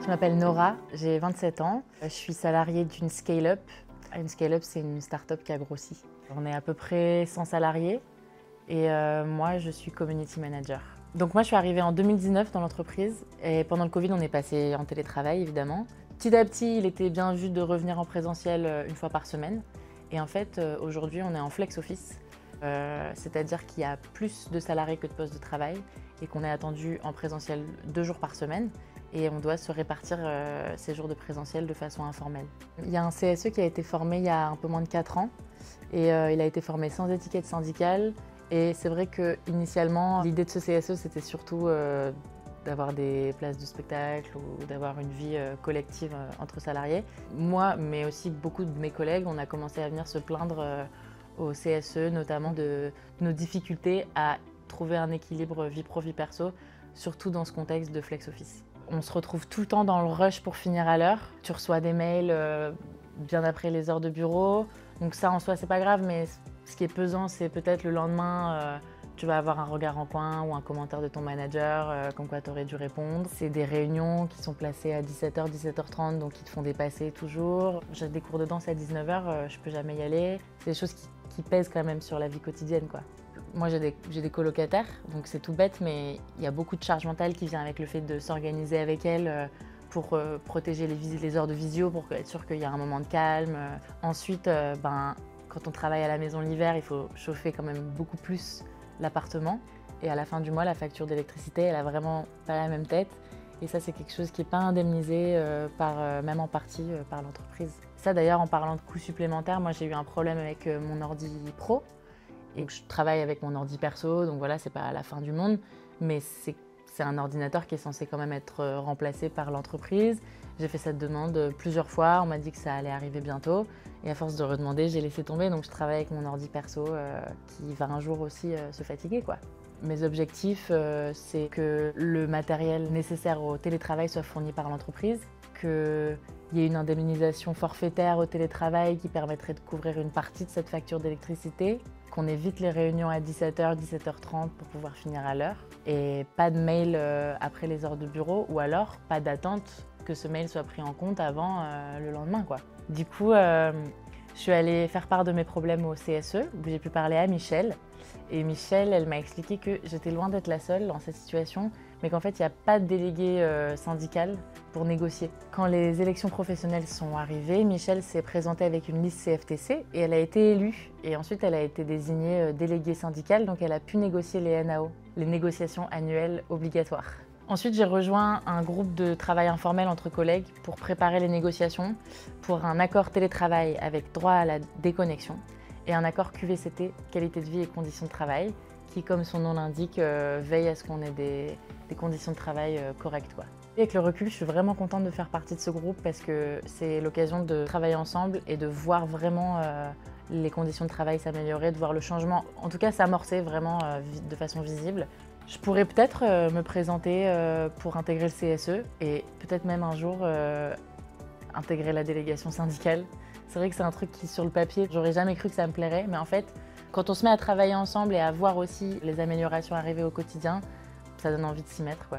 Je m'appelle Nora, j'ai 27 ans. Je suis salariée d'une scale-up. Une scale-up, c'est une start-up qui a grossi. On est à peu près 100 salariés et moi, je suis community manager. Donc moi, je suis arrivée en 2019 dans l'entreprise et pendant le Covid, on est passé en télétravail, évidemment. Petit à petit, il était bien vu de revenir en présentiel une fois par semaine. Et en fait, aujourd'hui, on est en flex office, c'est-à-dire qu'il y a plus de salariés que de postes de travail et qu'on est attendu en présentiel 2 jours par semaine. Et on doit se répartir ces jours de présentiel de façon informelle. Il y a un CSE qui a été formé il y a un peu moins de 4 ans et il a été formé sans étiquette syndicale. Et c'est vrai qu'initialement, l'idée de ce CSE, c'était surtout d'avoir des places de spectacle ou d'avoir une vie collective entre salariés. Moi, mais aussi beaucoup de mes collègues, on a commencé à venir se plaindre au CSE, notamment de nos difficultés à trouver un équilibre vie pro-vie perso, surtout dans ce contexte de flex office. On se retrouve tout le temps dans le rush pour finir à l'heure. Tu reçois des mails bien après les heures de bureau. Donc ça, en soi, c'est pas grave, mais ce qui est pesant, c'est peut-être le lendemain, tu vas avoir un regard en coin ou un commentaire de ton manager, comme quoi tu aurais dû répondre. C'est des réunions qui sont placées à 17h, 17h30, donc qui te font dépasser toujours. J'ai des cours de danse à 19h, je peux jamais y aller. C'est des choses qui pèsent quand même sur la vie quotidienne, quoi. Moi, j'ai des colocataires, donc c'est tout bête, mais il y a beaucoup de charge mentale qui vient avec le fait de s'organiser avec elles pour protéger les heures de visio, pour être sûr qu'il y a un moment de calme. Ensuite, quand on travaille à la maison l'hiver, il faut chauffer quand même beaucoup plus l'appartement. Et à la fin du mois, la facture d'électricité, elle a vraiment pas la même tête. Et ça, c'est quelque chose qui n'est pas indemnisé, même en partie, par l'entreprise. Ça, d'ailleurs, en parlant de coûts supplémentaires, moi, j'ai eu un problème avec mon ordi pro. Et je travaille avec mon ordi perso, donc voilà, c'est pas la fin du monde, mais c'est un ordinateur qui est censé quand même être remplacé par l'entreprise. J'ai fait cette demande plusieurs fois, on m'a dit que ça allait arriver bientôt, et à force de redemander, j'ai laissé tomber, donc je travaille avec mon ordi perso qui va un jour aussi se fatiguer, quoi. Mes objectifs, c'est que le matériel nécessaire au télétravail soit fourni par l'entreprise, qu'il y ait une indemnisation forfaitaire au télétravail qui permettrait de couvrir une partie de cette facture d'électricité, qu'on évite les réunions à 17h, 17h30 pour pouvoir finir à l'heure, et pas de mail après les heures de bureau, ou alors pas d'attente que ce mail soit pris en compte avant le lendemain, quoi. Du coup, je suis allée faire part de mes problèmes au CSE, où j'ai pu parler à Michel. Et Michel, elle m'a expliqué que j'étais loin d'être la seule dans cette situation, mais qu'en fait, il n'y a pas de délégué syndical pour négocier. Quand les élections professionnelles sont arrivées, Michel s'est présentée avec une liste CFTC et elle a été élue. Et ensuite, elle a été désignée déléguée syndicale, donc elle a pu négocier les NAO, les négociations annuelles obligatoires. Ensuite, j'ai rejoint un groupe de travail informel entre collègues pour préparer les négociations pour un accord télétravail avec droit à la déconnexion et un accord QVCT, qualité de vie et conditions de travail, qui, comme son nom l'indique, veille à ce qu'on ait des conditions de travail correctes, quoi. Et avec le recul, je suis vraiment contente de faire partie de ce groupe parce que c'est l'occasion de travailler ensemble et de voir vraiment les conditions de travail s'améliorer, de voir le changement, en tout cas s'amorcer vraiment de façon visible. Je pourrais peut-être me présenter pour intégrer le CSE et peut-être même un jour intégrer la délégation syndicale. C'est vrai que c'est un truc qui, sur le papier, j'aurais jamais cru que ça me plairait, mais en fait, quand on se met à travailler ensemble et à voir aussi les améliorations arriver au quotidien, ça donne envie de s'y mettre, quoi.